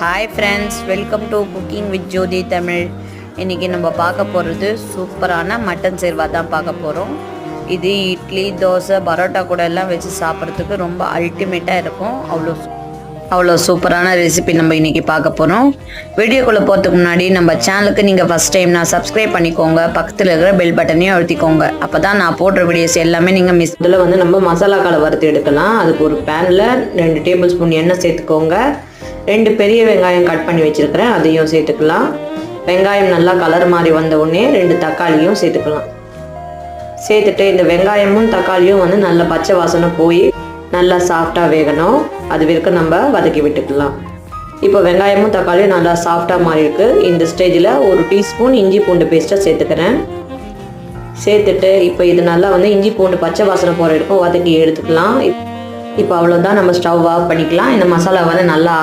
Hi friends, welcome to cooking with Jyothi Tamil. இன்றைக்கி நம்ம பார்க்க போகிறது சூப்பரான மட்டன் சேர்வா தான் பார்க்க போகிறோம். இது இட்லி, தோசை, பரோட்டா கூட எல்லாம் வச்சு சாப்பிட்றதுக்கு ரொம்ப அல்டிமேட்டாக இருக்கும். அவ்வளோ சூப்பரான ரெசிபி நம்ம இன்றைக்கி பார்க்க போகிறோம். வீடியோக்குள்ளே போகிறதுக்கு முன்னாடி நம்ம சேனலுக்கு நீங்கள் ஃபஸ்ட் டைம் சப்ஸ்கிரைப் பண்ணிக்கோங்க. பக்கத்தில் இருக்கிற பெல் பட்டனையும் அழுத்திக்கோங்க. அப்போ தான் நான் போடுற வீடியோஸ் எல்லாமே நீங்கள் இதில் நம்ம மசாலாக்களை வறுத்து எடுக்கலாம். அதுக்கு ஒரு பேனில் 2 டேபிள் ஸ்பூன் எண்ணெய் சேர்த்துக்கோங்க. 2 பெரிய வெங்காயம் கட் பண்ணி வச்சுருக்கிறேன், அதையும் சேர்த்துக்கலாம். வெங்காயம் நல்லா கலர் மாதிரி வந்த உடனே 2 தக்காளியும் சேர்த்துக்கலாம். சேர்த்துட்டு இந்த வெங்காயமும் தக்காளியும் நல்ல பச்சை வாசனை போய் நல்லா சாஃப்டாக வேகணும். அது வரைக்கும் நம்ம வதக்கி விட்டுக்கலாம். இப்போ வெங்காயமும் தக்காளியும் நல்லா சாஃப்டாக மாறி இருக்கு. இந்த ஸ்டேஜில் 1 டீஸ்பூன் இஞ்சி பூண்டு பேஸ்ட்டை சேர்த்துக்கிறேன். சேர்த்துட்டு இப்போ இது நல்லா இஞ்சி பூண்டு பச்சை வாசனை போகிற வரைக்கும் வதக்கி எடுத்துக்கலாம். இப்போ அவ்வளோதான், நம்ம ஸ்டவ் ஆஃப் பண்ணிக்கலாம். இந்த மசாலா நல்லா